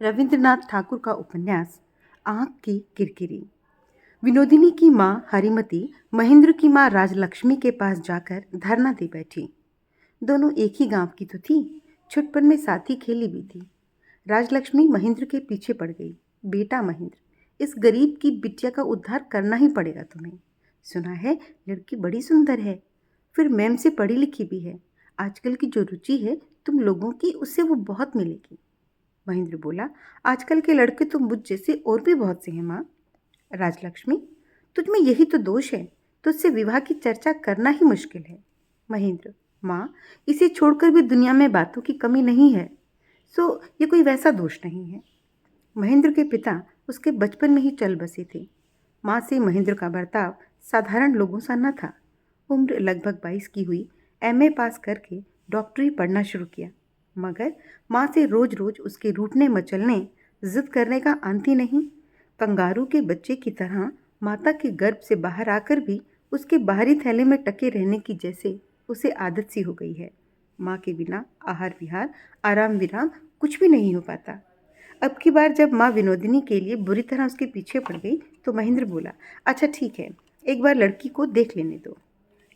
रविंद्रनाथ ठाकुर का उपन्यास आँख की किरकिरी। विनोदिनी की माँ हरिमती महेंद्र की माँ राजलक्ष्मी के पास जाकर धरना दे बैठी। दोनों एक ही गांव की तो थी, छुटपन में साथ ही खेली भी थी। राजलक्ष्मी महेंद्र के पीछे पड़ गई। बेटा महेंद्र, इस गरीब की बिटिया का उद्धार करना ही पड़ेगा तुम्हें। सुना है लड़की बड़ी सुंदर है, फिर मैम से पढ़ी लिखी भी है। आजकल की जो रुचि है तुम लोगों की, उससे वो बहुत मिलेगी। महेंद्र बोला, आजकल के लड़के तो मुझ जैसे और भी बहुत से हैं माँ। राजलक्ष्मी, तुझमें यही तो दोष है, तुझसे विवाह की चर्चा करना ही मुश्किल है। महेंद्र, माँ, इसे छोड़कर भी दुनिया में बातों की कमी नहीं है, सो ये कोई वैसा दोष नहीं है। महेंद्र के पिता उसके बचपन में ही चल बसे थे। माँ से महेंद्र का बर्ताव साधारण लोगों सा न था। उम्र लगभग 22 की हुई, एमए पास करके डॉक्टरी पढ़ना शुरू किया, मगर माँ से रोज रोज उसके रूठने मचलने, जिद करने का अंत ही नहीं। कंगारू के बच्चे की तरह माता के गर्भ से बाहर आकर भी उसके बाहरी थैले में टके रहने की जैसे उसे आदत सी हो गई है। माँ के बिना आहार विहार, आराम विराम कुछ भी नहीं हो पाता। अब की बार जब माँ विनोदिनी के लिए बुरी तरह उसके पीछे पड़ गई तो महेंद्र बोला, अच्छा ठीक है, एक बार लड़की को देख लेने दो।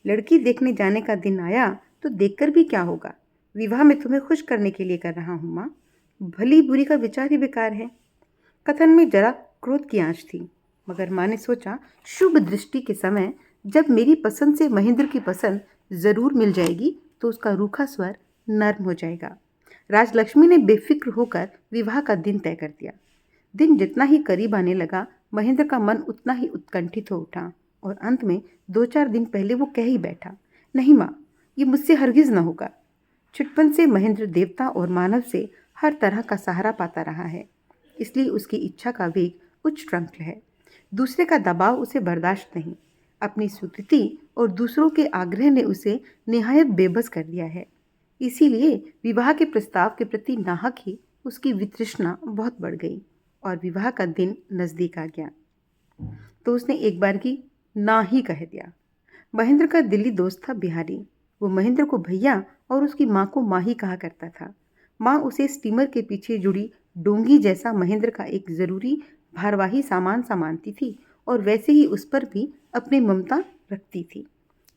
लड़की देखने जाने का दिन आया तो देखकर भी क्या होगा। विवाह में तुम्हें खुश करने के लिए कर रहा हूँ माँ, भली बुरी का विचार ही बेकार है। कथन में जरा क्रोध की आंच थी, मगर माँ ने सोचा शुभ दृष्टि के समय जब मेरी पसंद से महेंद्र की पसंद जरूर मिल जाएगी तो उसका रूखा स्वर नर्म हो जाएगा। राजलक्ष्मी ने बेफिक्र होकर विवाह का दिन तय कर दिया। दिन जितना ही करीब आने लगा, महेंद्र का मन उतना ही उत्कंठित हो उठा और अंत में 2-4 दिन पहले वो कह ही बैठा, नहीं माँ, ये मुझसे हरगिज न होगा। छुटपन से महेंद्र देवता और मानव से हर तरह का सहारा पाता रहा है, इसलिए उसकी इच्छा का वेग उच्च श्रृंखल है। दूसरे का दबाव उसे बर्दाश्त नहीं। अपनी स्वीकृति और दूसरों के आग्रह ने उसे निहायत बेबस कर दिया है। इसीलिए विवाह के प्रस्ताव के प्रति नाहक ही उसकी वितृष्णा बहुत बढ़ गई और विवाह का दिन नज़दीक आ गया तो उसने एक बार की ना ही कह दिया। महेंद्र का दिल्ली दोस्त था बिहारी। वो महेंद्र को भैया और उसकी माँ को माँ ही कहा करता था। माँ उसे स्टीमर के पीछे जुड़ी डोंगी जैसा महेंद्र का एक ज़रूरी भारवाही सामान सा मानती थी और वैसे ही उस पर भी अपनी ममता रखती थी।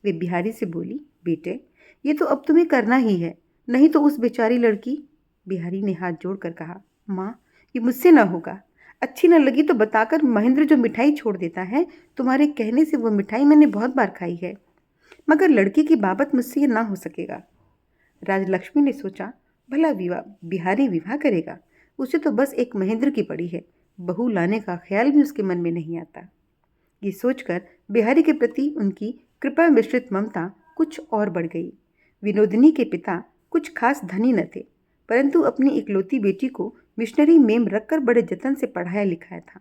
वे बिहारी से बोली, बेटे, ये तो अब तुम्हें करना ही है, नहीं तो उस बेचारी लड़की। बिहारी ने हाथ जोड़कर कहा, माँ, ये मुझसे ना होगा। अच्छी न लगी तो बताकर महेंद्र जो मिठाई छोड़ देता है, तुम्हारे कहने से वो मिठाई मैंने बहुत बार खाई है, मगर लड़की की बाबत मुझसे ये ना हो सकेगा। राजलक्ष्मी ने सोचा, भला विवाह बिहारी विवाह करेगा, उसे तो बस एक महेंद्र की पड़ी है, बहू लाने का ख्याल भी उसके मन में नहीं आता। ये सोचकर बिहारी के प्रति उनकी कृपा मिश्रित ममता कुछ और बढ़ गई। विनोदिनी के पिता कुछ खास धनी न थे, परंतु अपनी इकलौती बेटी को मिशनरी मेम रखकर बड़े जतन से पढ़ाया लिखाया था,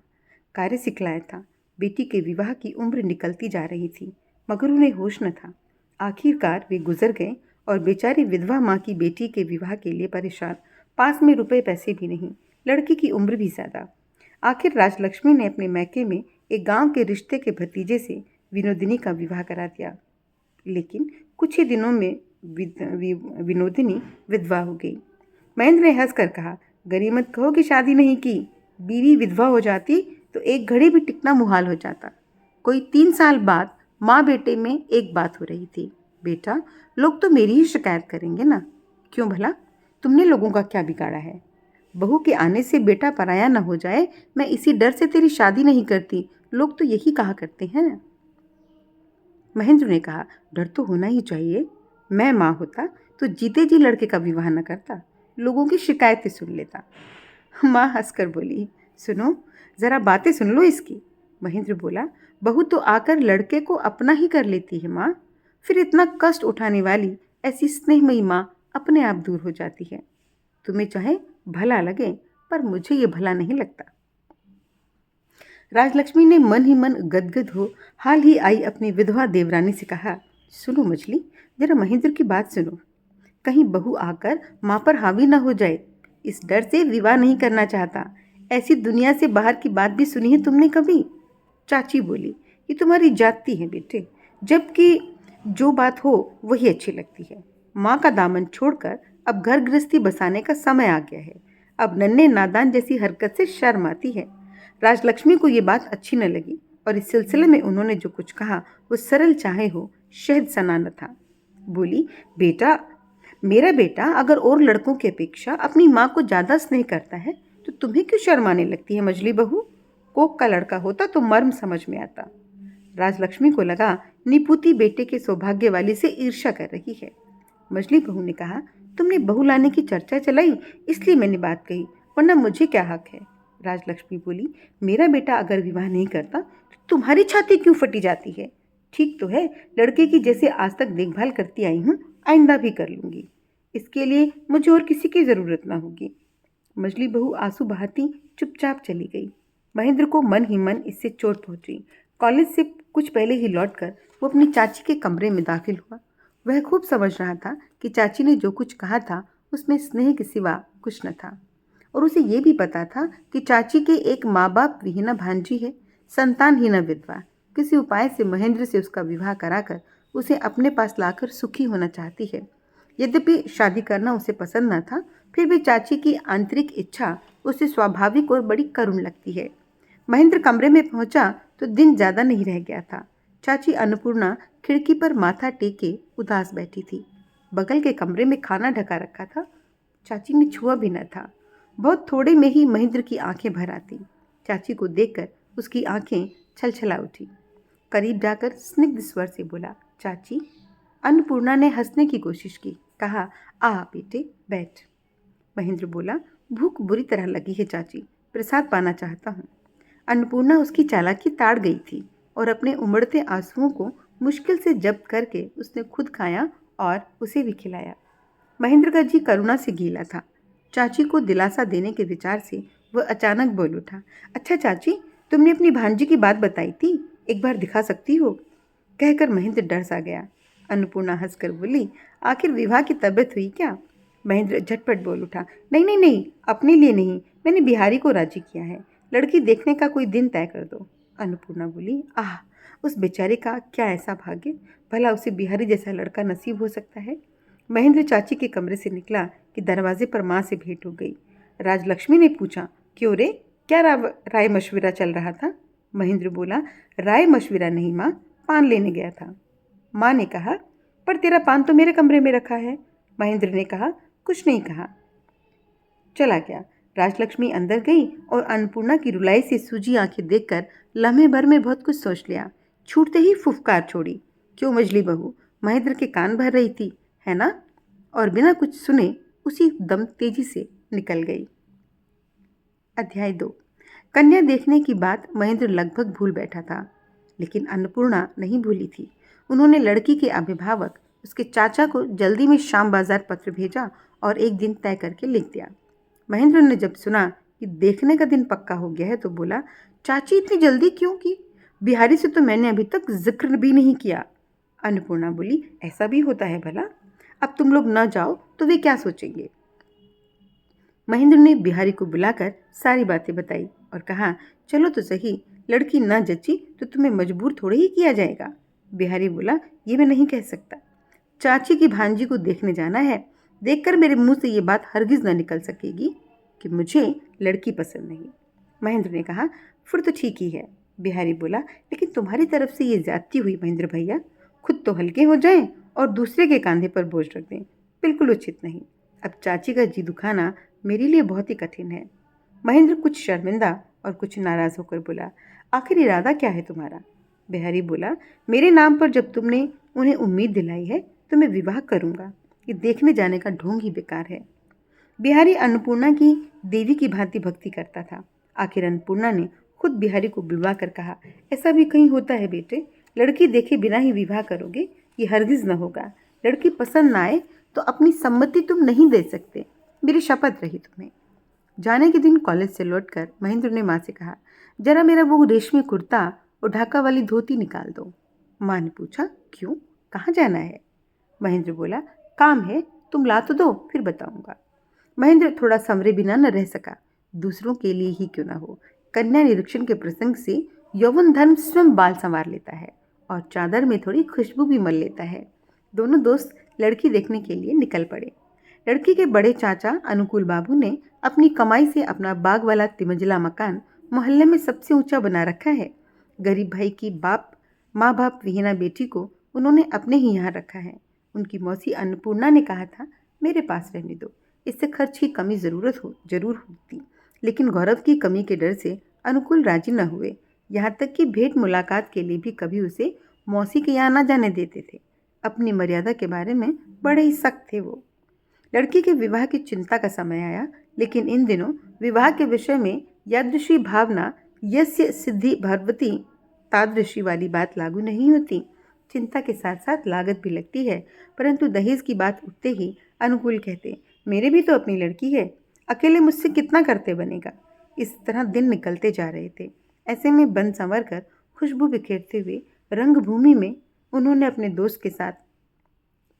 कार्य सिखलाया था। बेटी के विवाह की उम्र निकलती जा रही थी, मगर उन्हें होश न था। आखिरकार वे गुजर गए और बेचारी विधवा माँ की बेटी के विवाह के लिए परेशान। पास में रुपए पैसे भी नहीं, लड़की की उम्र भी ज्यादा। आखिर राजलक्ष्मी ने अपने मैके में एक गांव के रिश्ते के भतीजे से विनोदिनी का विवाह करा दिया। लेकिन कुछ ही दिनों में विनोदिनी विधवा हो गई। महेंद्र ने हंसकर कहा, गनीमत कहो कि शादी नहीं की, बीवी विधवा हो जाती तो एक घड़ी भी टिकना मुहाल हो जाता। कोई 3 साल बाद माँ बेटे में एक बात हो रही थी, बेटा, लोग तो मेरी ही शिकायत करेंगे ना। क्यों भला, तुमने लोगों का क्या बिगाड़ा है? बहू के आने से बेटा पराया न हो जाए, मैं इसी डर से तेरी शादी नहीं करती, लोग तो यही कहा करते हैं। महेंद्र ने कहा, डर तो होना ही चाहिए। मैं माँ होता तो जीते जी लड़के का विवाह न करता, लोगों की शिकायतें सुन लेता। माँ हंसकर बोली, सुनो, जरा बातें सुन लो इसकी। महेंद्र बोला, बहू तो आकर लड़के को अपना ही कर लेती है माँ, फिर इतना कष्ट उठाने वाली ऐसी स्नेहमयी माँ अपने आप दूर हो जाती है। तुम्हें चाहे भला लगे, पर मुझे ये भला नहीं लगता। राजलक्ष्मी ने मन ही मन गदगद हो हाल ही आई अपनी विधवा देवरानी से कहा, सुनो मछली, जरा महेंद्र की बात सुनो, कहीं बहू आकर माँ पर हावी ना हो जाए, इस डर से विवाह नहीं करना चाहता। ऐसी दुनिया से बाहर की बात भी सुनी है तुमने कभी? चाची बोली, ये तुम्हारी जाति है बेटे, जबकि जो बात हो वही अच्छी लगती है। माँ का दामन छोड़कर अब घर गृहस्थी बसाने का समय आ गया है। अब नन्हे नादान जैसी हरकत से शर्म आती है। राजलक्ष्मी को ये बात अच्छी न लगी और इस सिलसिले में उन्होंने जो कुछ कहा वो सरल चाहे हो शहद सना न था। बोली, बेटा, मेरा बेटा अगर और लड़कों की अपेक्षा अपनी माँ को ज़्यादा स्नेह करता है तो तुम्हें क्यों शर्म आने लगती है मजली बहू? कोक का लड़का होता तो मर्म समझ में आता। राजलक्ष्मी को लगा निपुती बेटे के सौभाग्य वाली से ईर्ष्या कर रही है। मजली बहू ने कहा, तुमने बहू लाने की चर्चा चलाई इसलिए मैंने बात कही, वरना मुझे क्या हक है? राजलक्ष्मी बोली, मेरा बेटा अगर विवाह नहीं करता तो तुम्हारी छाती क्यों फटी जाती है? ठीक तो है, लड़के की जैसे आज तक देखभाल करती आई हूँ आइंदा भी कर लूंगी। इसके लिए मुझे और किसी की ज़रूरत ना होगी। मजली बहू आंसू बहाती चुपचाप चली गई। महेंद्र को मन ही मन इससे चोट पहुंची। कॉलेज से कुछ पहले ही लौटकर वो अपनी चाची के कमरे में दाखिल हुआ। वह खूब समझ रहा था कि चाची ने जो कुछ कहा था उसमें स्नेह के सिवा कुछ न था, और उसे ये भी पता था कि चाची के एक माँ बाप विहीना भांजी है, संतानहीना विधवा। किसी उपाय से महेंद्र से उसका विवाह कराकर उसे अपने पास लाकर सुखी होना चाहती है। यद्यपि शादी करना उसे पसंद न था, फिर भी चाची की आंतरिक इच्छा उसे स्वाभाविक और बड़ी करुण लगती है। महेंद्र कमरे में पहुंचा तो दिन ज़्यादा नहीं रह गया था। चाची अन्नपूर्णा खिड़की पर माथा टेके उदास बैठी थी। बगल के कमरे में खाना ढका रखा था, चाची ने छुआ भी न था। बहुत थोड़े में ही महेंद्र की आंखें भर आती। चाची को देखकर उसकी आंखें छलछला उठी। करीब जाकर स्निग्ध स्वर से बोला, चाची। अन्नपूर्णा ने हंसने की कोशिश की, कहा, आ बेटे बैठ। महेंद्र बोला, भूख बुरी तरह लगी है चाची, प्रसाद पाना चाहता हूँ। अन्नपूर्णा उसकी चालाकी ताड़ गई थी और अपने उमड़ते आंसुओं को मुश्किल से जब्त करके उसने खुद खाया और उसे भी खिलाया। महेंद्र का जी करुणा से गीला था। चाची को दिलासा देने के विचार से वह अचानक बोल उठा, अच्छा चाची, तुमने अपनी भांजी की बात बताई थी, एक बार दिखा सकती हो? कहकर महेंद्र डर सा गया। अन्नपूर्णा हंसकर बोली, आखिर विवाह की तबीयत हुई क्या? महेंद्र झटपट बोल उठा, नहीं नहीं नहीं, अपने लिए नहीं, मैंने बिहारी को राजी किया है। लड़की देखने का कोई दिन तय कर दो। अन्नपूर्णा बोली, आह, उस बेचारे का क्या ऐसा भाग्य, भला उसे बिहारी जैसा लड़का नसीब हो सकता है। महेंद्र चाची के कमरे से निकला कि दरवाजे पर माँ से भेंट हो गई। राजलक्ष्मी ने पूछा, क्यों रे, क्या राय मशविरा चल रहा था? महेंद्र बोला, राय मशविरा नहीं माँ, पान लेने गया था। माँ ने कहा, पर तेरा पान तो मेरे कमरे में रखा है। महेंद्र ने कहा, कुछ नहीं कहा, चला गया। राजलक्ष्मी अंदर गई और अन्नपूर्णा की रुलाई से सूजी आंखें देखकर लम्हे भर में बहुत कुछ सोच लिया। छूटते ही फुफकार छोड़ी, क्यों मजली बहू? महेंद्र के कान भर रही थी, है ना? और बिना कुछ सुने उसी दम तेजी से निकल गई। अध्याय 2। कन्या देखने की बात महेंद्र लगभग भूल बैठा था, लेकिन अन्नपूर्णा नहीं भूली थी। उन्होंने लड़की के अभिभावक उसके चाचा को जल्दी में शाम बाजार पत्र भेजा और एक दिन तय करके लिख दिया। महेंद्र ने जब सुना कि देखने का दिन पक्का हो गया है तो बोला, चाची इतनी जल्दी क्यों की? बिहारी से तो मैंने अभी तक जिक्र भी नहीं किया। अन्नपूर्णा बोली, ऐसा भी होता है भला? अब तुम लोग न जाओ तो वे क्या सोचेंगे? महेंद्र ने बिहारी को बुलाकर सारी बातें बताई और कहा, चलो तो सही, लड़की न जची तो तुम्हें मजबूर थोड़े ही किया जाएगा। बिहारी बोला, ये मैं नहीं कह सकता। चाची की भांजी को देखने जाना है, देखकर मेरे मुंह से ये बात हरगिज न निकल सकेगी कि मुझे लड़की पसंद नहीं। महेंद्र ने कहा, फिर तो ठीक ही है। बिहारी बोला, लेकिन तुम्हारी तरफ से ये ज्यादती हुई महेंद्र भैया, खुद तो हल्के हो जाएं और दूसरे के कंधे पर बोझ रख दें, बिल्कुल उचित नहीं। अब चाची का जी दुखाना मेरे लिए बहुत ही कठिन है। महेंद्र कुछ शर्मिंदा और कुछ नाराज होकर बोला, आखिर इरादा क्या है तुम्हारा? बिहारी बोला, मेरे नाम पर जब तुमने उन्हें उम्मीद दिलाई है तो मैं विवाह करूंगा। ये देखने जाने का ढोंग ही बेकार है। बिहारी अन्नपूर्णा की देवी की भांति भक्ति करता था। आखिर अन्नपूर्णा ने खुद बिहारी को बुलवा कर कहा, ऐसा भी कहीं होता है बेटे? लड़की देखे बिना ही विवाह करोगे? ये हरगिज न होगा। लड़की पसंद ना आए तो अपनी सम्मति तुम नहीं दे सकते, मेरी शपथ रही तुम्हें। जाने के दिन कॉलेज से लौटकर महेंद्र ने माँ से कहा, जरा मेरा वो रेशमी कुर्ता और ढाका वाली धोती निकाल दो। माँ ने पूछा, क्यों, कहाँ जाना है? महेंद्र बोला, काम है, तुम ला तो दो, फिर बताऊंगा। महेंद्र थोड़ा संवरे बिना न रह सका। दूसरों के लिए ही क्यों न हो, कन्या निरीक्षण के प्रसंग से यौवन धर्म स्वयं बाल संवार लेता है और चादर में थोड़ी खुशबू भी मल लेता है। दोनों दोस्त लड़की देखने के लिए निकल पड़े। लड़की के बड़े चाचा अनुकूल बाबू ने अपनी कमाई से अपना बाग वाला तिमंजिला मकान मोहल्ले में सबसे ऊंचा बना रखा है। गरीब भाई की माँ बाप विहीना बेटी को उन्होंने अपने ही यहाँ रखा है। उनकी मौसी अन्नपूर्णा ने कहा था, मेरे पास रहने दो, इससे खर्च की कमी जरूर होती। लेकिन गौरव की कमी के डर से अनुकूल राजी न हुए। यहाँ तक कि भेंट मुलाकात के लिए भी कभी उसे मौसी के यहाँ न जाने देते थे। अपनी मर्यादा के बारे में बड़े ही सख्त थे वो। लड़की के विवाह की चिंता का समय आया, लेकिन इन दिनों विवाह के विषय में यादृशी भावना यस्य सिद्धि भगवती तादृशी वाली बात लागू नहीं होती। चिंता के साथ साथ लागत भी लगती है, परंतु दहेज की बात उठते ही अनुकूल कहते, मेरे भी तो अपनी लड़की है, अकेले मुझसे कितना करते बनेगा। इस तरह दिन निकलते जा रहे थे। ऐसे में बन संवर कर खुशबू बिखेरते हुए रंगभूमि में उन्होंने अपने दोस्त के साथ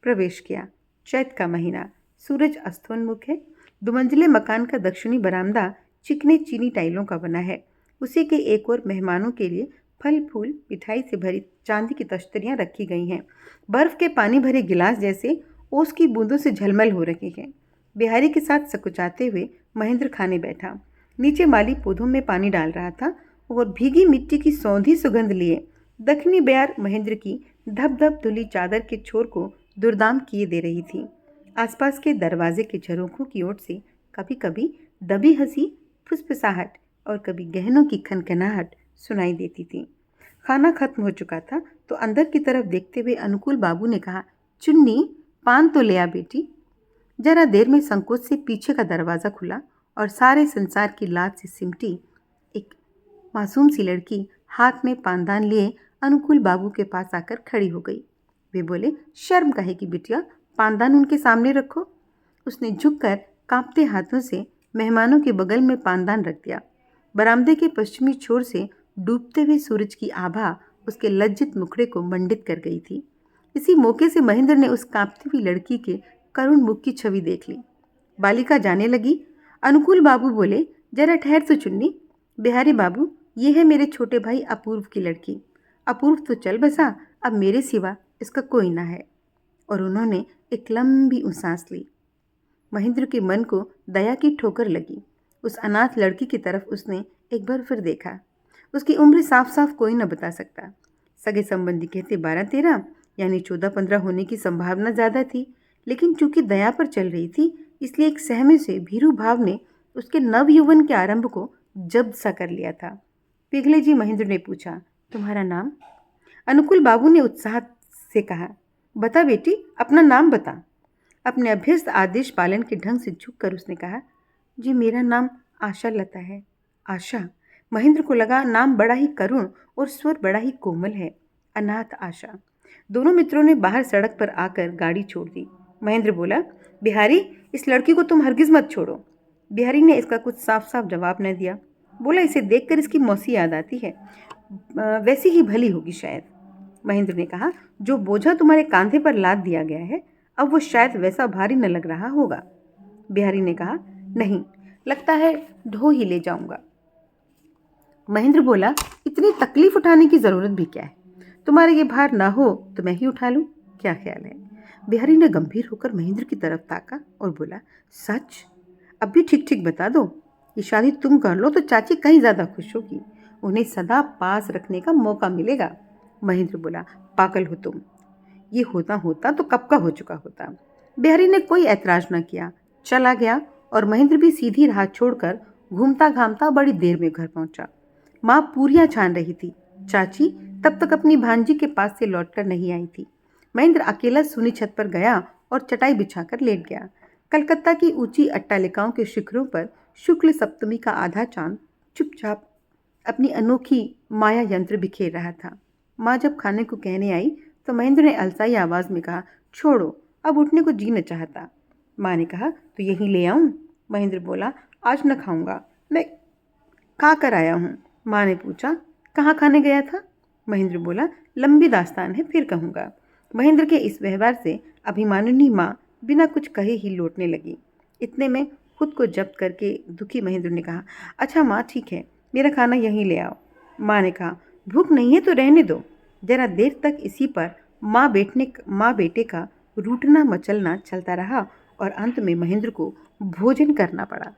प्रवेश किया। चैत का महीना, सूरज अस्तोन्मुख है। दुमंजिले मकान का दक्षिणी बरामदा चिकने चीनी टाइलों का बना है। उसी के एक ओर मेहमानों के लिए फल फूल मिठाई से भरी चांदी की तश्तरियां रखी गई हैं। बर्फ के पानी भरे गिलास जैसे ओस की बूंदों से झलमल हो रही हैं। बिहारी के साथ सकुचाते हुए महेंद्र खाने बैठा। नीचे माली पौधों में पानी डाल रहा था और भीगी मिट्टी की सौंधी सुगंध लिए दक्षिणी बयार महेंद्र की धप धप धुली चादर के छोर को दुर्दाम किए दे रही थी। आसपास के दरवाजे के झरोखों की ओर से कभी कभी दबी हंसी, फुसफुसाहट और कभी गहनों की खनखनाहट सुनाई देती थी। खाना खत्म हो चुका था तो अंदर की तरफ देखते हुए अनुकूल बाबू ने कहा, चुन्नी पान तो ले आ बेटी। जरा देर में संकोच से पीछे का दरवाज़ा खुला और सारे संसार की लाज से सिमटी एक मासूम सी लड़की हाथ में पानदान लिए अनुकूल बाबू के पास आकर खड़ी हो गई। वे बोले, शर्म काहे की बिटिया, पानदान उनके सामने रखो। उसने झुककर कांपते हाथों से मेहमानों के बगल में पानदान रख दिया। बरामदे के पश्चिमी छोर से डूबते हुए सूरज की आभा उसके लज्जित मुखड़े को मंडित कर गई थी। इसी मौके से महेंद्र ने उस कांपती हुई लड़की के करुण मुख की छवि देख ली। बालिका जाने लगी। अनुकूल बाबू बोले, जरा ठहर तो चुन्नी। बिहारी बाबू, ये है मेरे छोटे भाई अपूर्व की लड़की। अपूर्व तो चल बसा, अब मेरे सिवा इसका कोई ना है। और उन्होंने एक लंबी सांस ली। महेंद्र के मन को दया की ठोकर लगी। उस अनाथ लड़की की तरफ उसने एक बार फिर देखा। उसकी उम्र साफ साफ कोई न बता सकता। सगे संबंधी कहते 12-13 यानी 14-15 होने की संभावना ज़्यादा थी, लेकिन चूंकि दया पर चल रही थी इसलिए एक सहमे से भीरू भाव ने उसके नवयुवन के आरंभ को जब्त सा कर लिया था। पिघले जी महेंद्र ने पूछा, तुम्हारा नाम? अनुकूल बाबू ने उत्साह से कहा, बता बेटी, अपना नाम बता। अपने अभ्यस्त आदेश पालन के ढंग से झुककर उसने कहा, जी मेरा नाम आशा लता है। आशा? महेंद्र को लगा नाम बड़ा ही करुण और स्वर बड़ा ही कोमल है। अनाथ आशा। दोनों मित्रों ने बाहर सड़क पर आकर गाड़ी छोड़ दी। महेंद्र बोला, बिहारी, इस लड़की को तुम हरगिज मत छोड़ो। बिहारी ने इसका कुछ साफ साफ जवाब न दिया। बोला, इसे देखकर इसकी मौसी याद आती है, वैसी ही भली होगी शायद। महेंद्र ने कहा, जो बोझा तुम्हारे कांधे पर लाद दिया गया है अब वो शायद वैसा भारी न लग रहा होगा। बिहारी ने कहा, नहीं, लगता है ढो ही ले जाऊंगा। महेंद्र बोला, इतनी तकलीफ उठाने की जरूरत भी क्या है? तुम्हारे ये भार ना हो तो मैं ही उठा लूं, क्या ख्याल है? बिहारी ने गंभीर होकर महेंद्र की तरफ ताका और बोला, सच? अब भी ठीक ठीक बता दो। ये शादी तुम कर लो तो चाची कहीं ज़्यादा खुश होगी, उन्हें सदा पास रखने का मौका मिलेगा। महेंद्र बोला, पागल हो तुम, ये होता होता तो कब का हो चुका होता। बिहारी ने कोई ऐतराज न किया, चला गया और महेंद्र भी सीधी राह छोड़कर घूमता घामता बड़ी देर में घर पहुंचा। माँ पूरियां छान रही थी। चाची तब तक अपनी भांजी के पास से लौटकर नहीं आई थी। महेंद्र अकेला सूनी छत पर गया और चटाई बिछाकर लेट गया। कलकत्ता की ऊंची अट्टालिकाओं के शिखरों पर शुक्ल सप्तमी का आधा चांद चुपचाप अपनी अनोखी माया यंत्र बिखेर रहा था। माँ जब खाने को कहने आई तो महेंद्र ने अलसाई आवाज में कहा, छोड़ो, अब उठने को जी न चाहता। माँ ने कहा, तो यहीं ले आऊं? महेंद्र बोला, आज न खाऊंगा, मैं खा कर आया हूँ। माँ ने पूछा, कहाँ खाने गया था? महेंद्र बोला, लंबी दास्तान है, फिर कहूँगा। महेंद्र के इस व्यवहार से अभिमानिनी माँ बिना कुछ कहे ही लौटने लगी। इतने में खुद को जब्त करके दुखी महेंद्र ने कहा, अच्छा माँ, ठीक है, मेरा खाना यहीं ले आओ। माँ ने कहा, भूख नहीं है तो रहने दो। जरा देर तक इसी पर माँ बेटे का रूठना मचलना चलता रहा और अंत में महेंद्र को भोजन करना पड़ा।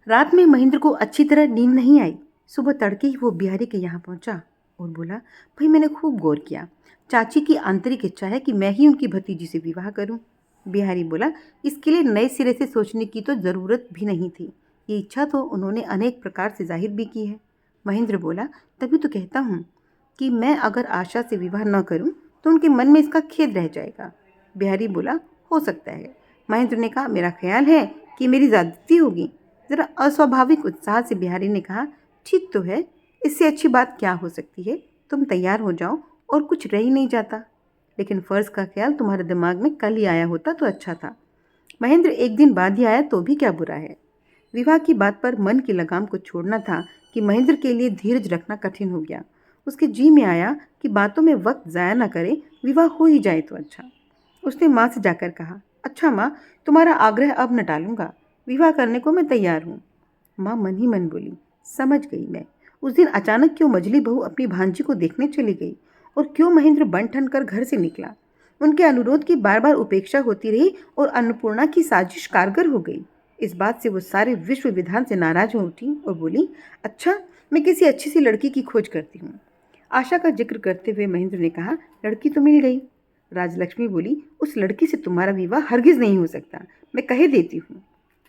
रात में महेंद्र को अच्छी तरह नींद नहीं आई। सुबह तड़के ही वो बिहारी के यहाँ पहुंचा और बोला, भाई मैंने खूब गौर किया, चाची की आंतरिक इच्छा है कि मैं ही उनकी भतीजी से विवाह करूं। बिहारी बोला, इसके लिए नए सिरे से सोचने की तो ज़रूरत भी नहीं थी, ये इच्छा तो उन्होंने अनेक प्रकार से जाहिर भी की है। महेंद्र बोला, तभी तो कहता हूँ कि मैं अगर आशा से विवाह न करूं तो उनके मन में इसका खेद रह जाएगा। बिहारी बोला, हो सकता है। महेंद्र ने कहा, मेरा ख्याल है कि मेरी ज़्यादती होगी। ज़रा अस्वाभाविक उत्साह से बिहारी ने कहा, ठीक तो है, इससे अच्छी बात क्या हो सकती है। तुम तैयार हो जाओ और कुछ रह ही नहीं जाता। लेकिन फ़र्ज़ का ख्याल तुम्हारे दिमाग में कल ही आया होता तो अच्छा था। महेंद्र एक दिन बाद ही आया तो भी क्या बुरा है। विवाह की बात पर मन की लगाम को छोड़ना था कि महेंद्र के लिए धीरज रखना कठिन हो गया। उसके जी में आया कि बातों में वक्त ज़ाया न करे, विवाह हो ही जाए तो अच्छा। उसने माँ से जाकर कहा, अच्छा माँ, तुम्हारा आग्रह अब न टालूंगा, विवाह करने को मैं तैयार हूँ। माँ मन ही मन बोली, समझ गई मैं। उस दिन अचानक क्यों मझली बहू अपनी भांजी को देखने चली गई और क्यों महेंद्र बन ठन कर घर से निकला। उनके अनुरोध की बार बार उपेक्षा होती रही और अन्नपूर्णा की साजिश कारगर हो गई। इस बात से वो सारे विश्व विधान से नाराज हो उठी और बोली, अच्छा, मैं किसी अच्छी सी लड़की की खोज करती हूँ। आशा का जिक्र करते हुए महेंद्र ने कहा, लड़की तो मिल गई। राजलक्ष्मी बोली, उस लड़की से तुम्हारा विवाह हरगिज नहीं हो सकता, मैं कहे देती हूँ।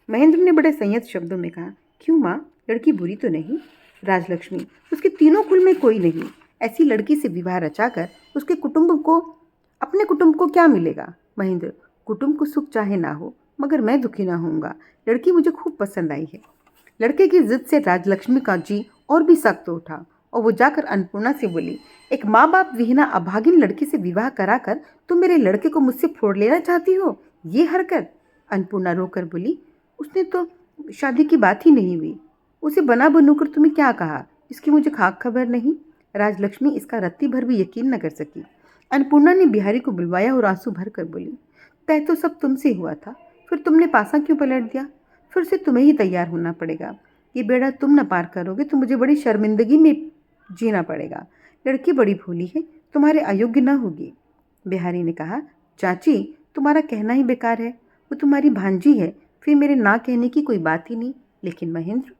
महेंद्र ने बड़े संयत शब्दों में कहा, क्यों माँ, लड़की बुरी तो नहीं। राजलक्ष्मी, उसके तीनों कुल में कोई नहीं, ऐसी लड़की से विवाह रचाकर उसके कुटुंब को, अपने कुटुंब को क्या मिलेगा। महेंद्र, कुटुंब को सुख चाहे ना हो, मगर मैं दुखी ना होऊंगा। लड़की मुझे खूब पसंद आई है। लड़के की जिद से राजलक्ष्मी का जी और भी सख्त उठा और वो जाकर अन्नपूर्णा से बोली, एक माँ बाप विहीना अभागिन लड़की से विवाह कराकर तुम मेरे लड़के को मुझसे फोड़ लेना चाहती हो, ये हरकत। अन्नपूर्णा रोकर बोली, उसने तो शादी की बात ही नहीं हुई, उसे बना बनूकर तुम्हें क्या कहा, इसकी मुझे खाक खबर नहीं। राजलक्ष्मी इसका रत्ती भर भी यकीन न कर सकी। अन्नपूर्णा ने बिहारी को बुलवाया और आंसू भर कर बोली, तय तो सब तुमसे हुआ था, फिर तुमने पासा क्यों पलट दिया। फिर से तुम्हें ही तैयार होना पड़ेगा। ये बेड़ा तुम न पार करोगे तो मुझे बड़ी शर्मिंदगी में जीना पड़ेगा। लड़की बड़ी भोली है, तुम्हारे अयोग्य न होगी। बिहारी ने कहा, चाची, तुम्हारा कहना ही बेकार है, वो तुम्हारी भांजी है, फिर मेरे ना कहने की कोई बात ही नहीं। लेकिन महेंद्र।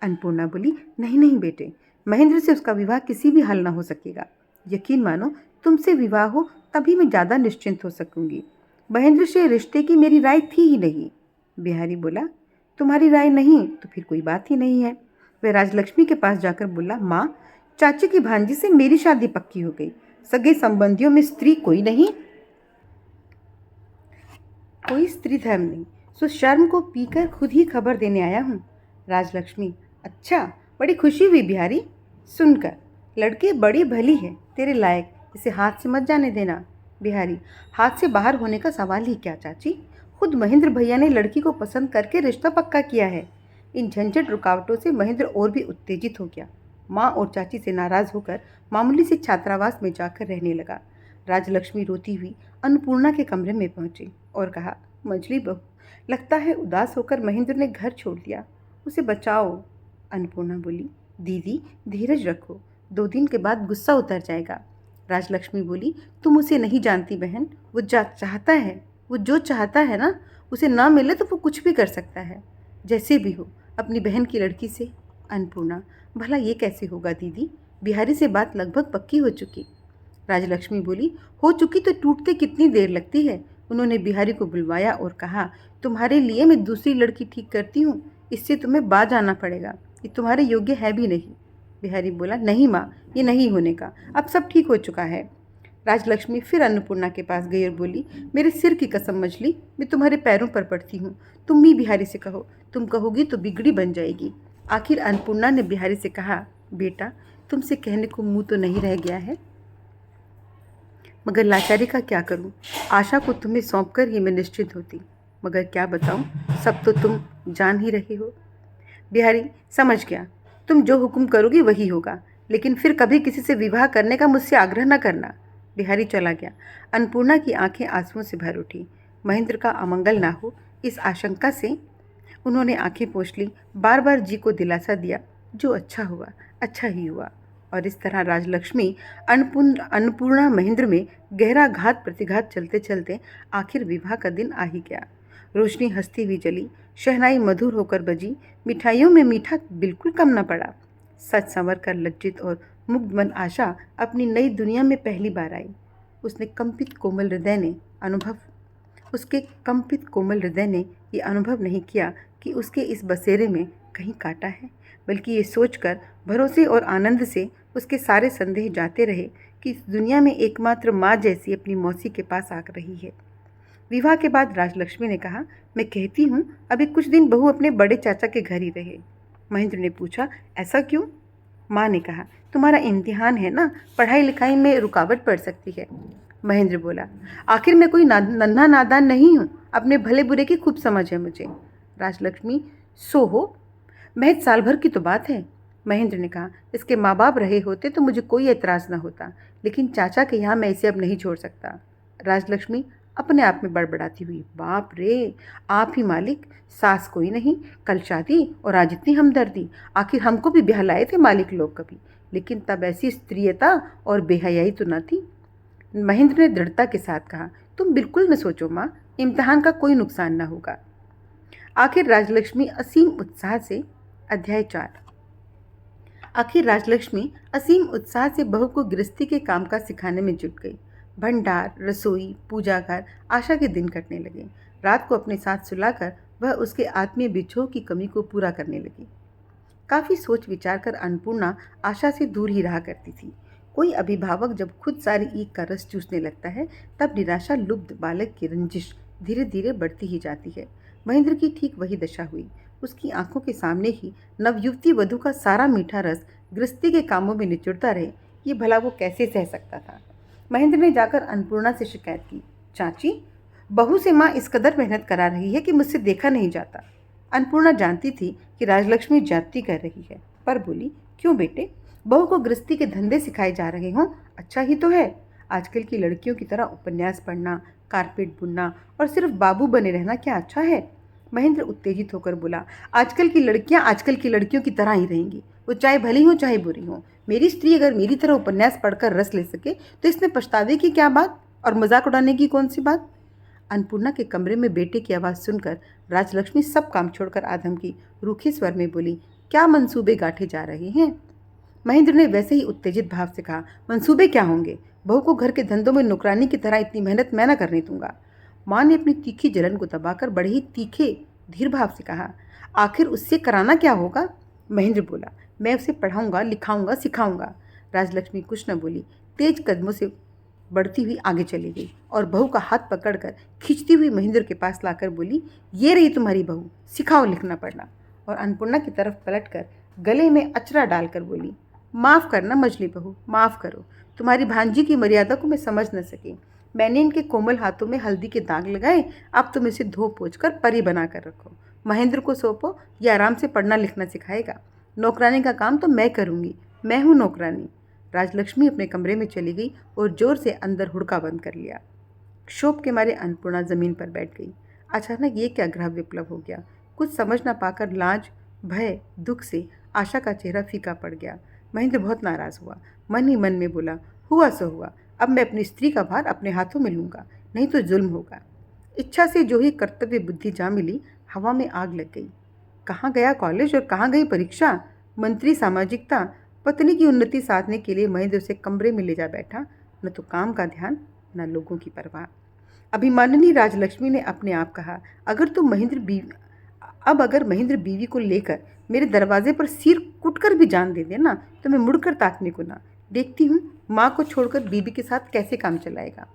अन्नपूर्णा बोली, नहीं नहीं बेटे, महेंद्र से उसका विवाह किसी भी हाल ना हो सकेगा। यकीन मानो, तुमसे विवाह हो तभी मैं ज़्यादा निश्चिंत हो सकूंगी। महेंद्र से रिश्ते की मेरी राय थी ही नहीं। बिहारी बोला, तुम्हारी राय नहीं तो फिर कोई बात ही नहीं है। वह राजलक्ष्मी के पास जाकर बोला, माँ, चाची की भांजी से मेरी शादी पक्की हो गई। सगे संबंधियों में स्त्री कोई नहीं, कोई स्त्री धर्म नहीं, सो शर्म को पीकर खुद ही खबर देने आया हूँ। राजलक्ष्मी, अच्छा, बड़ी खुशी हुई बिहारी सुनकर। लड़की बड़ी भली है, तेरे लायक, इसे हाथ से मत जाने देना। बिहारी, हाथ से बाहर होने का सवाल ही क्या चाची, खुद महेंद्र भैया ने लड़की को पसंद करके रिश्ता पक्का किया है। इन झंझट रुकावटों से महेंद्र और भी उत्तेजित हो गया। माँ और चाची से नाराज होकर मामूली से छात्रावास में जाकर रहने लगा। राजलक्ष्मी रोती हुई अन्नपूर्णा के कमरे में पहुंची और कहा, मझली बहू, लगता है उदास होकर महेंद्र ने घर छोड़ दिया, उसे बचाओ। अन्नपूर्णा बोली, दीदी धीरज रखो, 2 दिन के बाद गुस्सा उतर जाएगा। राजलक्ष्मी बोली, तुम उसे नहीं जानती बहन, वो चाहता है, वो जो चाहता है ना, उसे ना मिले तो वो कुछ भी कर सकता है, जैसे भी हो, अपनी बहन की लड़की से। अन्नपूर्णा, भला ये कैसे होगा दीदी, बिहारी से बात लगभग पक्की हो चुकी। राजलक्ष्मी बोली, हो चुकी तो टूटते कितनी देर लगती है। उन्होंने बिहारी को बुलवाया और कहा, तुम्हारे लिए मैं दूसरी लड़की ठीक करती हूँ, इससे तुम्हें बाज आना पड़ेगा, ये तुम्हारे योग्य है भी नहीं। बिहारी बोला, नहीं माँ, ये नहीं होने का, अब सब ठीक हो चुका है। राजलक्ष्मी फिर अन्नपूर्णा के पास गई और बोली, मेरे सिर की कसम मछली, मैं तुम्हारे पैरों पर पड़ती हूँ, तुम भी बिहारी से कहो, तुम कहोगी तो बिगड़ी बन जाएगी। आखिर अन्नपूर्णा ने बिहारी से कहा, बेटा, तुमसे कहने को मुँह तो नहीं रह गया है, मगर लाचारी का क्या करूं। आशा को तुम्हें सौंपकर ही मैं निश्चित होती, मगर क्या बताऊं, सब तो तुम जान ही रहे हो। बिहारी, समझ गया, तुम जो हुक्म करोगी वही होगा, लेकिन फिर कभी किसी से विवाह करने का मुझसे आग्रह न करना। बिहारी चला गया। अन्नपूर्णा की आंखें आंसुओं से भर उठी। महेंद्र का अमंगल ना हो, इस आशंका से उन्होंने आंखें पोंछ ली, बार बार जी को दिलासा दिया, जो अच्छा हुआ अच्छा ही हुआ। और इस तरह राजलक्ष्मी अन्नपूर्णा महेंद्र में गहरा घात प्रतिघात चलते चलते आखिर विवाह का दिन आ ही गया। रोशनी हंसती हुई जली, शहनाई मधुर होकर बजी, मिठाइयों में मीठा बिल्कुल कम न पड़ा। सच संवर कर लज्जित और मुग्ध मन आशा अपनी नई दुनिया में पहली बार आई। उसने कंपित कोमल हृदय ने अनुभव उसके कंपित कोमल हृदय ने ये अनुभव नहीं किया कि उसके इस बसेरे में कहीं कांटा है, बल्कि ये सोचकर भरोसे और आनंद से उसके सारे संदेह जाते रहे कि इस दुनिया में एकमात्र माँ जैसी अपनी मौसी के पास आ रही है। विवाह के बाद राजलक्ष्मी ने कहा, मैं कहती हूँ अभी कुछ दिन बहू अपने बड़े चाचा के घर ही रहे। महेंद्र ने पूछा, ऐसा क्यों? माँ ने कहा, तुम्हारा इम्तिहान है ना, पढ़ाई लिखाई में रुकावट पड़ सकती है। महेंद्र बोला, आखिर मैं कोई नन्हा नादान नहीं हूँ, अपने भले बुरे की खूब समझ है मुझे। राजलक्ष्मी, सो हो, महज साल भर की तो बात है। महेंद्र ने कहा, इसके माँ बाप रहे होते तो मुझे कोई एतराज़ न होता, लेकिन चाचा के यहाँ मैं इसे अब नहीं छोड़ सकता। राजलक्ष्मी अपने आप में बड़बड़ाती हुई, बाप रे, आप ही मालिक, सास कोई नहीं, कल शादी और आज इतनी हमदर्दी। आखिर हमको भी ब्याह लाए थे मालिक लोग कभी, लेकिन तब ऐसी स्त्रीयता और बेहयाई तो न थी। महेंद्र ने दृढ़ता के साथ कहा, तुम बिल्कुल न सोचो माँ, इम्तिहान का कोई नुकसान न होगा। आखिर राजलक्ष्मी असीम उत्साह से अध्याय 4। आखिर राजलक्ष्मी असीम उत्साह से बहू को गृहस्थी के कामकाज सिखाने में जुट गई। भंडार, रसोई, पूजा घर, आशा के दिन कटने लगे। रात को अपने साथ सुलाकर वह उसके आत्मीय बिछोह की कमी को पूरा करने लगी। काफ़ी सोच विचार कर अन्नपूर्णा आशा से दूर ही रहा करती थी। कोई अभिभावक जब खुद सारी ईख का रस चूसने लगता है, तब निराशा लुब्ध बालक की रंजिश धीरे धीरे बढ़ती ही जाती है। महेंद्र की ठीक वही दशा हुई। उसकी आंखों के सामने ही नवयुवती वधू का सारा मीठा रस गृहस्थी के कामों में निचुड़ता रहे, ये भला वो कैसे सह सकता था। महेंद्र ने जाकर अन्नपूर्णा से शिकायत की, चाची, बहू से माँ इस कदर मेहनत करा रही है कि मुझसे देखा नहीं जाता। अन्नपूर्णा जानती थी कि राजलक्ष्मी जाति कर रही है, पर बोली, क्यों बेटे, बहू को गृहस्थी के धंधे सिखाए जा रहे हों, अच्छा ही तो है। आजकल की लड़कियों की तरह उपन्यास पढ़ना, कारपेट बुनना और सिर्फ बाबू बने रहना क्या अच्छा है? महेंद्र उत्तेजित होकर बोला, आजकल की लड़कियां आजकल की लड़कियों की तरह ही रहेंगी, वो चाहे भली हो चाहे बुरी हो। मेरी स्त्री अगर मेरी तरह उपन्यास पढ़कर रस ले सके तो इसमें पछतावे की क्या बात और मजाक उड़ाने की कौन सी बात? अन्नपूर्णा के कमरे में बेटे की आवाज़ सुनकर राजलक्ष्मी सब काम छोड़कर आधम की रूखे स्वर में बोली, क्या मंसूबे गांठे जा रहे हैं? महेंद्र ने वैसे ही उत्तेजित भाव से कहा, मंसूबे क्या होंगे? बहू को घर के धंधों में नौकरानी की तरह इतनी मेहनत मैं न करने दूंगा। माँ ने अपनी तीखी जलन को दबाकर बड़े ही तीखे धीर भाव से कहा, आखिर उससे कराना क्या होगा? महेंद्र बोला, मैं उसे पढ़ाऊंगा, लिखाऊंगा, सिखाऊंगा। राजलक्ष्मी कुछ न बोली, तेज कदमों से बढ़ती हुई आगे चली गई और बहू का हाथ पकड़कर खींचती हुई महेंद्र के पास लाकर बोली, ये रही तुम्हारी बहू, सिखाओ लिखना पढ़ना। और अन्नपूर्णा की तरफ पलटकर गले में अचरा डालकर बोली, माफ़ करना मजली बहू, माफ़ करो, तुम्हारी भांजी की मर्यादा को मैं समझ न सकी। मैंने इनके कोमल हाथों में हल्दी के दाग लगाए, अब तुम इसे धो पोंछ कर परी बना कर रखो। महेंद्र को सौंपो, ये आराम से पढ़ना लिखना सिखाएगा। नौकरानी का काम तो मैं करूँगी, मैं हूँ नौकरानी। राजलक्ष्मी अपने कमरे में चली गई और जोर से अंदर हुड़का बंद कर लिया। क्षोभ के मारे अन्नपूर्णा जमीन पर बैठ गई। अचानक ये क्या ग्रह विप्लव हो गया? कुछ समझ न पाकर लाज, भय, दुख से आशा का चेहरा फीका पड़ गया। महेंद्र बहुत नाराज हुआ, मन ही मन में बोला, हुआ सो हुआ, अब मैं अपनी स्त्री का भार अपने हाथों में लूँगा, नहीं तो जुल्म होगा। इच्छा से जो ही कर्तव्य बुद्धि जा मिली, हवा में आग लग गई। कहाँ गया कॉलेज और कहाँ गई परीक्षा? मंत्री सामाजिकता, पत्नी की उन्नति साधने के लिए महेंद्र उसे कमरे में ले जा बैठा, न तो काम का ध्यान न लोगों की परवाह। अभिमानिनी राजलक्ष्मी ने अपने आप कहा, अगर महेंद्र बीवी को लेकर मेरे दरवाजे पर सिर कुटकर भी जान दे देना तो मैं मुड़कर ताकने को ना। देखती हूँ माँ को छोड़कर बीबी के साथ कैसे काम चलाएगा।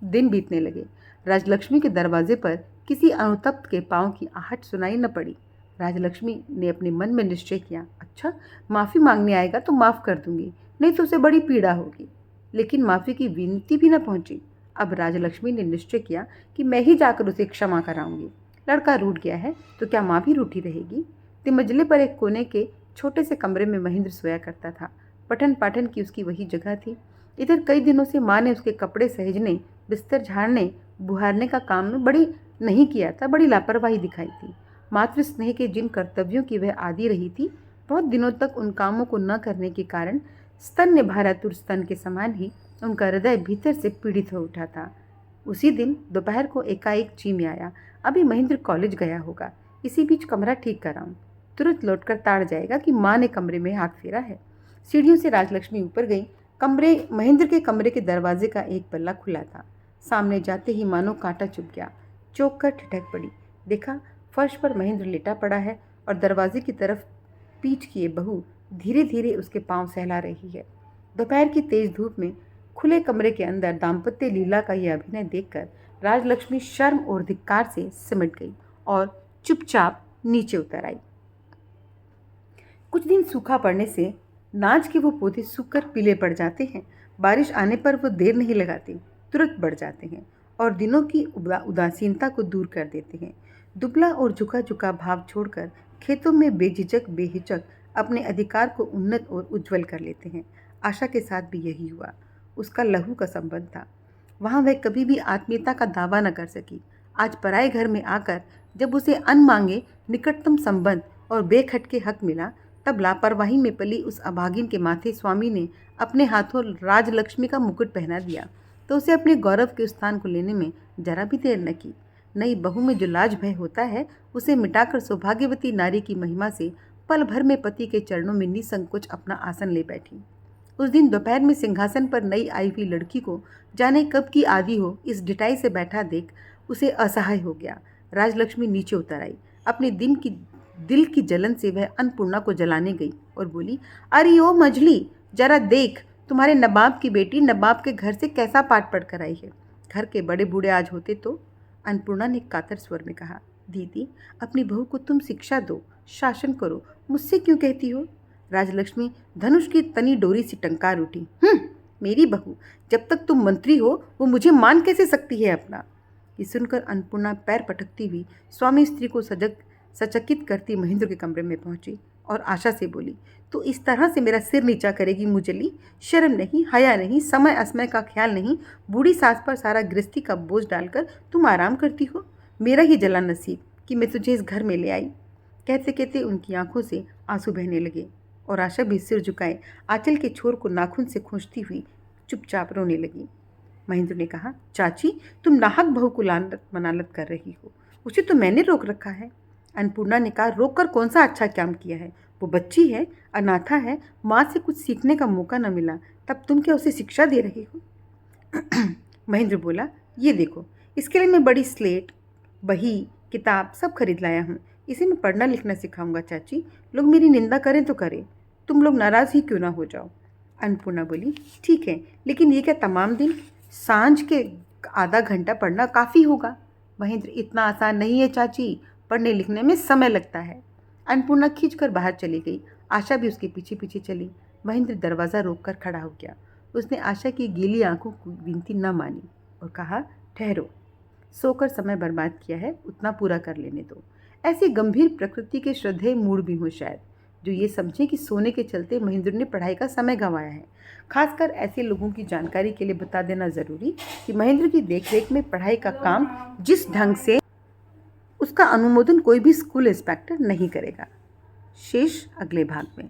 दिन बीतने लगे। राजलक्ष्मी के दरवाजे पर किसी अनुतप्त के पाँव की आहट सुनाई न पड़ी। राजलक्ष्मी ने अपने मन में निश्चय किया, अच्छा, माफ़ी मांगने आएगा तो माफ़ कर दूंगी, नहीं तो उसे बड़ी पीड़ा होगी। लेकिन माफ़ी की विनती भी न पहुंची। अब राजलक्ष्मी ने निश्चय किया कि मैं ही जाकर उसे क्षमा कराऊंगी। लड़का रूठ गया है तो क्या माँ भी रूठी रहेगी? तिमंजले पर एक कोने के छोटे से कमरे में महेंद्र सोया करता था। पठन पाठन की उसकी वही जगह थी। इधर कई दिनों से माँ ने उसके कपड़े सहेजने, बिस्तर झाड़ने, बुहारने का काम में बड़ी नहीं किया था, बड़ी लापरवाही दिखाई थी। मातृ स्नेह के जिन कर्तव्यों की वह आदी रही थी, बहुत दिनों तक उन कामों को न करने के कारण स्तन ने भारातुर स्तन के समान ही उनका हृदय भीतर से पीड़ित हो उठा था। उसी दिन दोपहर को एकाएक चीम आया। अभी महेंद्र कॉलेज गया होगा, इसी बीच कमरा ठीक कराऊं। तुरंत लौटकर ताड़ जाएगा कि माँ ने कमरे में हाथ फेरा है। सीढ़ियों से राजलक्ष्मी ऊपर गई। महेंद्र के कमरे के दरवाजे का एक पल्ला खुला था। सामने जाते ही मानो कांटा चुभ गया। चौंक कर ठिठक पड़ी। देखा, फर्श पर महेंद्र लेटा पड़ा है और दरवाजे की तरफ पीठ किए बहू धीरे धीरे उसके पांव सहला रही है। दोपहर की तेज धूप में खुले कमरे के अंदर दाम्पत्य लीला का यह अभिनय देखकर राजलक्ष्मी शर्म और धिक्कार से सिमट गई और चुपचाप नीचे उतर आई। कुछ दिन सूखा पड़ने से नाज के वो पौधे सूखकर पीले पड़ जाते हैं। बारिश आने पर वो देर नहीं लगाते, तुरंत बढ़ जाते हैं और दिनों की उदासीनता को दूर कर देते हैं। दुबला और झुका झुका भाव छोड़कर खेतों में बेहिचक अपने अधिकार को उन्नत और उज्जवल कर लेते हैं। आशा के साथ भी यही हुआ। उसका लहू का संबंध था, वहाँ वह कभी भी आत्मीयता का दावा न कर सकी। आज पराए घर में आकर जब उसे अनमांगे निकटतम संबंध और बेखटके हक मिला, तब लापरवाही में पली उस अभागिन के माथे स्वामी ने अपने हाथों राजलक्ष्मी का मुकुट पहना दिया तो उसे अपने गौरव के स्थान को लेने में जरा भी देर न की। नई बहू में जो लाज भय होता है, उसे मिटाकर सौभाग्यवती नारी की महिमा से पल भर में पति के चरणों में निसंकोच अपना आसन ले बैठी। उस दिन दोपहर में सिंहासन पर नई आई हुई लड़की को जाने कब की आदि हो इस ढिठाई से बैठा देख उसे असहाय हो गया। राजलक्ष्मी नीचे उतर आई। अपने दिल की जलन से वह अन्नपूर्णा को जलाने गई और बोली, अरे ओ मजली, जरा देख, तुम्हारे नवाब की बेटी नवाब के घर से कैसा पाठ पढ़ कर आई है। घर के बड़े बूढ़े आज होते तो। अन्नपूर्णा ने कातर स्वर में कहा, दीदी, अपनी बहू को तुम शिक्षा दो, शासन करो, मुझसे क्यों कहती हो। राजलक्ष्मी धनुष की तनी डोरी से टंकार उठी। मेरी बहू, जब तक तुम मंत्री हो वो मुझे मान कैसे सकती है अपना। ये सुनकर अन्नपूर्णा पैर पटकती हुई स्वामी स्त्री को सचकित करती महेंद्र के कमरे में पहुंची और आशा से बोली, तो इस तरह से मेरा सिर नीचा करेगी मुजली? शर्म नहीं, हया नहीं, समय असमय का ख्याल नहीं, बूढ़ी सास पर सारा गृहस्थी का बोझ डालकर तुम आराम करती हो। मेरा ही जला नसीब कि मैं तुझे इस घर में ले आई। कहते कहते उनकी आंखों से आंसू बहने लगे और आशा भी सिर झुकाए आंचल के छोर को नाखून से खींचती हुई चुपचाप रोने लगी। महेंद्र ने कहा, चाची, तुम नाहक बहू को लानत मनालत कर रही हो, उसे तो मैंने रोक रखा है। अन्नपूर्णा ने कहा, रोक कर कौन सा अच्छा काम किया है? वो बच्ची है, अनाथा है, माँ से कुछ सीखने का मौका न मिला, तब तुम क्या उसे शिक्षा दे रही हो? महेंद्र बोला, ये देखो, इसके लिए मैं बड़ी स्लेट, बही, किताब सब खरीद लाया हूँ। इसे मैं पढ़ना लिखना सिखाऊंगा चाची। लोग मेरी निंदा करें तो करें, तुम लोग नाराज़ ही क्यों ना हो जाओ। अन्नपूर्णा बोली, ठीक है, लेकिन ये क्या तमाम दिन? सांझ के आधा घंटा पढ़ना काफ़ी होगा। महेंद्र, इतना आसान नहीं है चाची, पढ़ने लिखने में समय लगता है। अन्नपूर्णा खींचकर बाहर चली गई। आशा भी उसके पीछे पीछे चली। महेंद्र दरवाज़ा रोककर खड़ा हो गया। उसने आशा की गीली आंखों की विनती न मानी और कहा, ठहरो, सोकर समय बर्बाद किया है, उतना पूरा कर लेने दो। ऐसी गंभीर प्रकृति के श्रद्धेय मूड भी हों शायद, जो ये समझें कि सोने के चलते महेंद्र ने पढ़ाई का समय गंवाया है। खासकर ऐसे लोगों की जानकारी के लिए बता देना ज़रूरी कि महेंद्र की देखरेख में पढ़ाई का काम जिस ढंग से उसका अनुमोदन कोई भी स्कूल इंस्पेक्टर नहीं करेगा। शेष अगले भाग में।